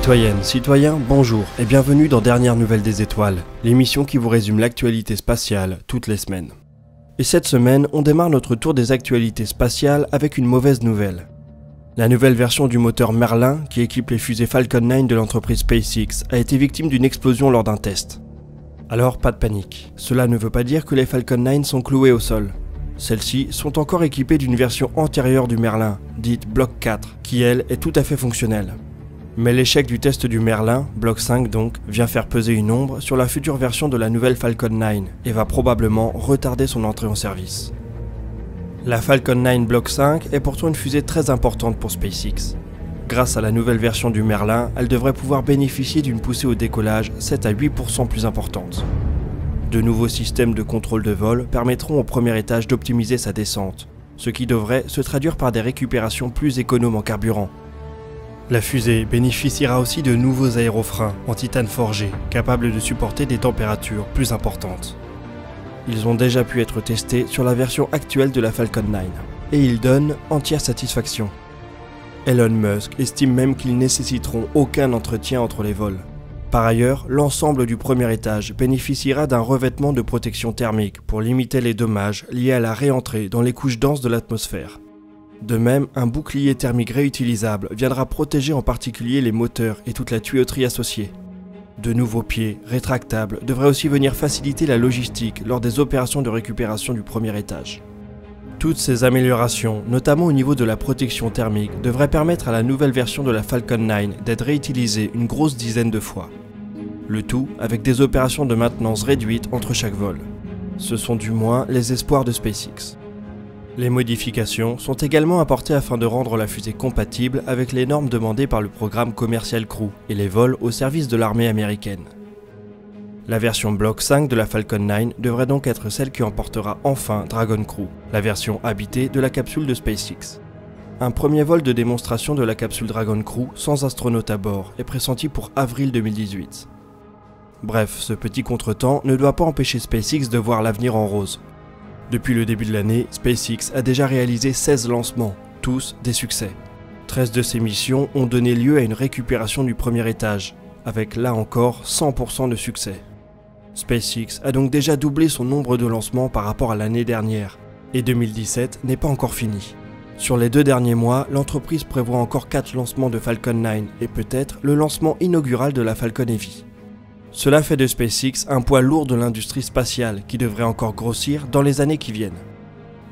Citoyennes, citoyens, bonjour et bienvenue dans Dernières Nouvelles des Étoiles, l'émission qui vous résume l'actualité spatiale toutes les semaines. Et cette semaine, on démarre notre tour des actualités spatiales avec une mauvaise nouvelle. La nouvelle version du moteur Merlin, qui équipe les fusées Falcon 9 de l'entreprise SpaceX, a été victime d'une explosion lors d'un test. Alors, pas de panique, cela ne veut pas dire que les Falcon 9 sont clouées au sol. Celles-ci sont encore équipées d'une version antérieure du Merlin, dite Block 4, qui elle est tout à fait fonctionnelle. Mais l'échec du test du Merlin, Block 5 donc, vient faire peser une ombre sur la future version de la nouvelle Falcon 9 et va probablement retarder son entrée en service. La Falcon 9 Block 5 est pourtant une fusée très importante pour SpaceX. Grâce à la nouvelle version du Merlin, elle devrait pouvoir bénéficier d'une poussée au décollage 7 à 8% plus importante. De nouveaux systèmes de contrôle de vol permettront au premier étage d'optimiser sa descente, ce qui devrait se traduire par des récupérations plus économes en carburant. La fusée bénéficiera aussi de nouveaux aérofreins en titane forgé, capables de supporter des températures plus importantes. Ils ont déjà pu être testés sur la version actuelle de la Falcon 9, et ils donnent entière satisfaction. Elon Musk estime même qu'ils nécessiteront aucun entretien entre les vols. Par ailleurs, l'ensemble du premier étage bénéficiera d'un revêtement de protection thermique pour limiter les dommages liés à la réentrée dans les couches denses de l'atmosphère. De même, un bouclier thermique réutilisable viendra protéger en particulier les moteurs et toute la tuyauterie associée. De nouveaux pieds rétractables devraient aussi venir faciliter la logistique lors des opérations de récupération du premier étage. Toutes ces améliorations, notamment au niveau de la protection thermique, devraient permettre à la nouvelle version de la Falcon 9 d'être réutilisée une grosse dizaine de fois. Le tout avec des opérations de maintenance réduites entre chaque vol. Ce sont du moins les espoirs de SpaceX. Les modifications sont également apportées afin de rendre la fusée compatible avec les normes demandées par le programme Commercial Crew et les vols au service de l'armée américaine. La version Block 5 de la Falcon 9 devrait donc être celle qui emportera enfin Dragon Crew, la version habitée de la capsule de SpaceX. Un premier vol de démonstration de la capsule Dragon Crew sans astronaute à bord est pressenti pour avril 2018. Bref, ce petit contretemps ne doit pas empêcher SpaceX de voir l'avenir en rose. Depuis le début de l'année, SpaceX a déjà réalisé 16 lancements, tous des succès. 13 de ces missions ont donné lieu à une récupération du premier étage, avec là encore 100% de succès. SpaceX a donc déjà doublé son nombre de lancements par rapport à l'année dernière, et 2017 n'est pas encore fini. Sur les 2 derniers mois, l'entreprise prévoit encore 4 lancements de Falcon 9 et peut-être le lancement inaugural de la Falcon Heavy. Cela fait de SpaceX un poids lourd de l'industrie spatiale qui devrait encore grossir dans les années qui viennent.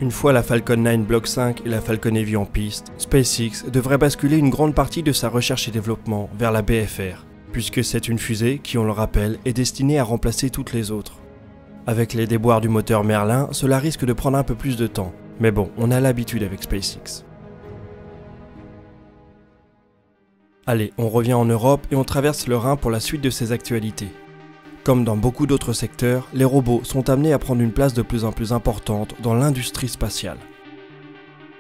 Une fois la Falcon 9 Block 5 et la Falcon Heavy en piste, SpaceX devrait basculer une grande partie de sa recherche et développement vers la BFR, puisque c'est une fusée qui, on le rappelle, est destinée à remplacer toutes les autres. Avec les déboires du moteur Merlin, cela risque de prendre un peu plus de temps, mais bon, on a l'habitude avec SpaceX. Allez, on revient en Europe et on traverse le Rhin pour la suite de ces actualités. Comme dans beaucoup d'autres secteurs, les robots sont amenés à prendre une place de plus en plus importante dans l'industrie spatiale.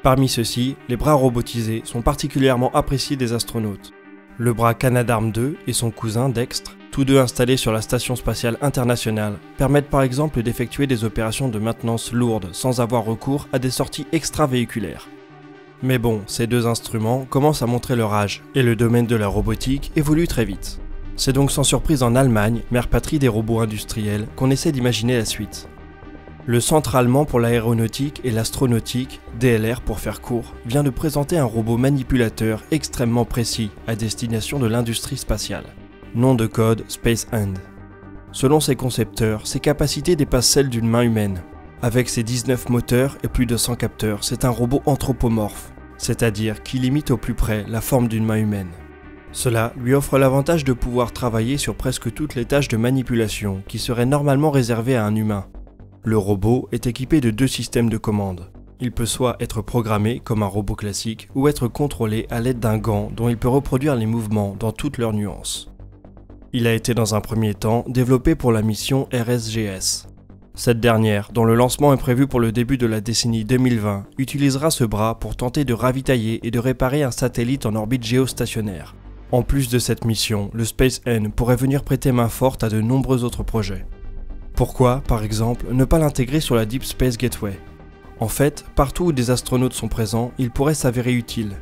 Parmi ceux-ci, les bras robotisés sont particulièrement appréciés des astronautes. Le bras Canadarm2 et son cousin Dextre, tous deux installés sur la Station spatiale internationale, permettent par exemple d'effectuer des opérations de maintenance lourdes sans avoir recours à des sorties extravéhiculaires. Mais bon, ces deux instruments commencent à montrer leur âge, et le domaine de la robotique évolue très vite. C'est donc sans surprise en Allemagne, mère patrie des robots industriels, qu'on essaie d'imaginer la suite. Le Centre allemand pour l'aéronautique et l'astronautique, DLR pour faire court, vient de présenter un robot manipulateur extrêmement précis à destination de l'industrie spatiale. Nom de code Space Hand. Selon ses concepteurs, ses capacités dépassent celles d'une main humaine. Avec ses 19 moteurs et plus de 100 capteurs, c'est un robot anthropomorphe, c'est-à-dire qui imite au plus près la forme d'une main humaine. Cela lui offre l'avantage de pouvoir travailler sur presque toutes les tâches de manipulation qui seraient normalement réservées à un humain. Le robot est équipé de 2 systèmes de commande. Il peut soit être programmé comme un robot classique ou être contrôlé à l'aide d'un gant dont il peut reproduire les mouvements dans toutes leurs nuances. Il a été dans un premier temps développé pour la mission RSGS. Cette dernière, dont le lancement est prévu pour le début de la décennie 2020, utilisera ce bras pour tenter de ravitailler et de réparer un satellite en orbite géostationnaire. En plus de cette mission, le Space Hand pourrait venir prêter main forte à de nombreux autres projets. Pourquoi, par exemple, ne pas l'intégrer sur la Deep Space Gateway ? En fait, partout où des astronautes sont présents, il pourrait s'avérer utile.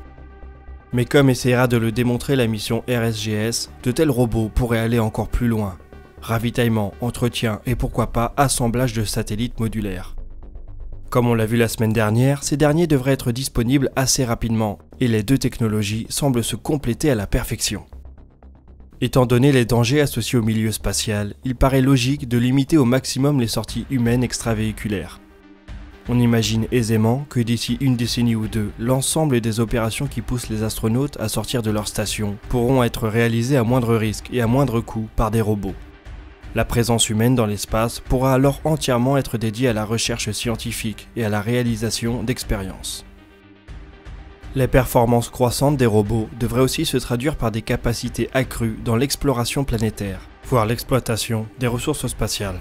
Mais comme essaiera de le démontrer la mission RSGS, de tels robots pourraient aller encore plus loin. Ravitaillement, entretien et pourquoi pas assemblage de satellites modulaires. Comme on l'a vu la semaine dernière, ces derniers devraient être disponibles assez rapidement, et les deux technologies semblent se compléter à la perfection. Étant donné les dangers associés au milieu spatial, il paraît logique de limiter au maximum les sorties humaines extravéhiculaires. On imagine aisément que d'ici une décennie ou deux, l'ensemble des opérations qui poussent les astronautes à sortir de leur station pourront être réalisées à moindre risque et à moindre coût par des robots. La présence humaine dans l'espace pourra alors entièrement être dédiée à la recherche scientifique et à la réalisation d'expériences. Les performances croissantes des robots devraient aussi se traduire par des capacités accrues dans l'exploration planétaire, voire l'exploitation des ressources spatiales.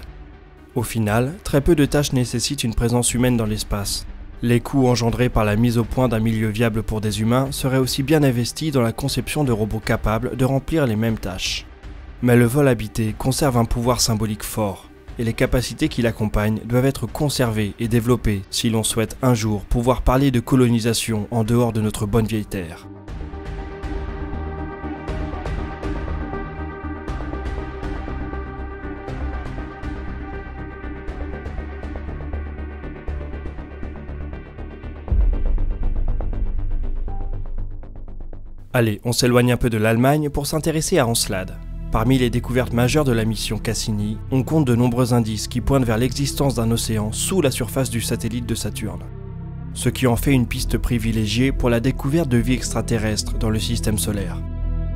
Au final, très peu de tâches nécessitent une présence humaine dans l'espace. Les coûts engendrés par la mise au point d'un milieu viable pour des humains seraient aussi bien investis dans la conception de robots capables de remplir les mêmes tâches. Mais le vol habité conserve un pouvoir symbolique fort, et les capacités qui l'accompagnent doivent être conservées et développées si l'on souhaite un jour pouvoir parler de colonisation en dehors de notre bonne vieille Terre. Allez, on s'éloigne un peu de l'Allemagne pour s'intéresser à Encelade. Parmi les découvertes majeures de la mission Cassini, on compte de nombreux indices qui pointent vers l'existence d'un océan sous la surface du satellite de Saturne. Ce qui en fait une piste privilégiée pour la découverte de vie extraterrestre dans le système solaire.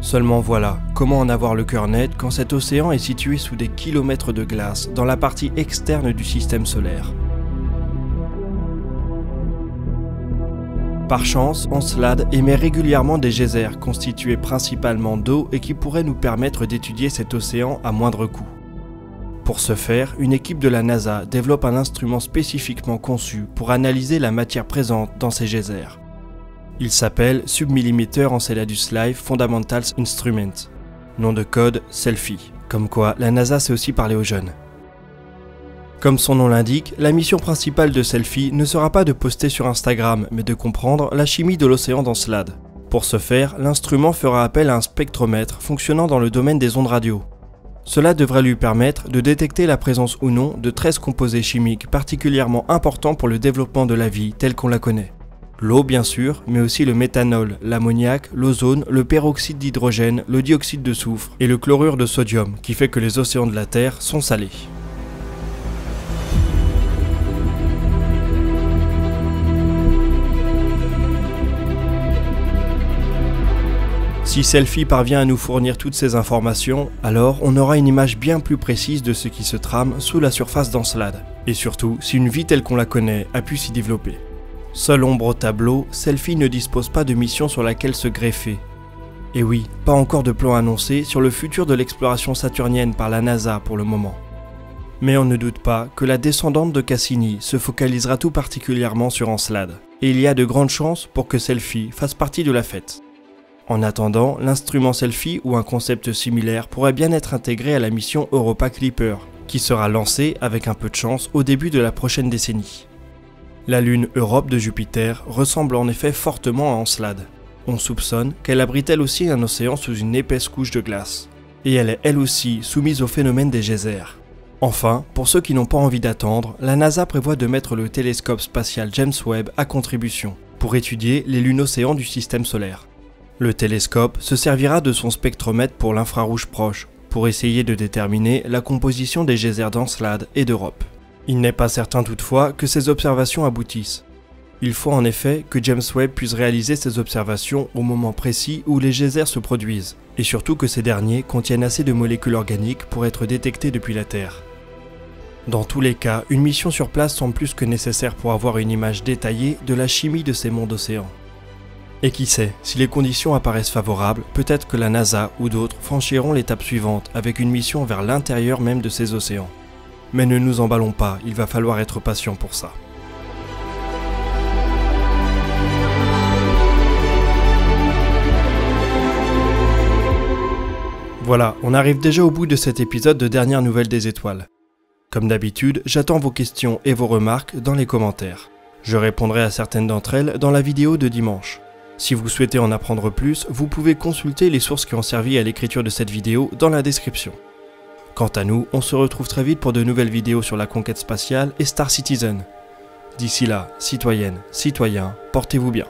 Seulement voilà, comment en avoir le cœur net quand cet océan est situé sous des kilomètres de glace dans la partie externe du système solaire. Par chance, Encelade émet régulièrement des geysers constitués principalement d'eau et qui pourraient nous permettre d'étudier cet océan à moindre coût. Pour ce faire, une équipe de la NASA développe un instrument spécifiquement conçu pour analyser la matière présente dans ces geysers. Il s'appelle Submillimeter Enceladus Live Fundamentals Instrument, nom de code SELFIE, comme quoi la NASA sait aussi parler aux jeunes. Comme son nom l'indique, la mission principale de SELFIE ne sera pas de poster sur Instagram, mais de comprendre la chimie de l'océan d'Encelade. Pour ce faire, l'instrument fera appel à un spectromètre fonctionnant dans le domaine des ondes radio. Cela devrait lui permettre de détecter la présence ou non de 13 composés chimiques particulièrement importants pour le développement de la vie telle qu'on la connaît. L'eau bien sûr, mais aussi le méthanol, l'ammoniac, l'ozone, le peroxyde d'hydrogène, le dioxyde de soufre et le chlorure de sodium qui fait que les océans de la Terre sont salés. Si SELFIE parvient à nous fournir toutes ces informations, alors on aura une image bien plus précise de ce qui se trame sous la surface d'Encelade, et surtout si une vie telle qu'on la connaît a pu s'y développer. Seule ombre au tableau, SELFIE ne dispose pas de mission sur laquelle se greffer. Et oui, pas encore de plan annoncé sur le futur de l'exploration saturnienne par la NASA pour le moment. Mais on ne doute pas que la descendante de Cassini se focalisera tout particulièrement sur Encelade, et il y a de grandes chances pour que SELFIE fasse partie de la fête. En attendant, l'instrument SELFIE ou un concept similaire pourrait bien être intégré à la mission Europa Clipper, qui sera lancée avec un peu de chance au début de la prochaine décennie. La lune Europe de Jupiter ressemble en effet fortement à Encelade. On soupçonne qu'elle abrite elle aussi un océan sous une épaisse couche de glace. Et elle est elle aussi soumise au phénomène des geysers. Enfin, pour ceux qui n'ont pas envie d'attendre, la NASA prévoit de mettre le télescope spatial James Webb à contribution pour étudier les lunes-océans du système solaire. Le télescope se servira de son spectromètre pour l'infrarouge proche, pour essayer de déterminer la composition des geysers d'Encelade et d'Europe. Il n'est pas certain toutefois que ces observations aboutissent. Il faut en effet que James Webb puisse réaliser ces observations au moment précis où les geysers se produisent, et surtout que ces derniers contiennent assez de molécules organiques pour être détectés depuis la Terre. Dans tous les cas, une mission sur place semble plus que nécessaire pour avoir une image détaillée de la chimie de ces mondes d'océans. Et qui sait, si les conditions apparaissent favorables, peut-être que la NASA ou d'autres franchiront l'étape suivante avec une mission vers l'intérieur même de ces océans. Mais ne nous emballons pas, il va falloir être patient pour ça. Voilà, on arrive déjà au bout de cet épisode de Dernières Nouvelles des Étoiles. Comme d'habitude, j'attends vos questions et vos remarques dans les commentaires. Je répondrai à certaines d'entre elles dans la vidéo de dimanche. Si vous souhaitez en apprendre plus, vous pouvez consulter les sources qui ont servi à l'écriture de cette vidéo dans la description. Quant à nous, on se retrouve très vite pour de nouvelles vidéos sur la conquête spatiale et Star Citizen. D'ici là, citoyennes, citoyens, portez-vous bien.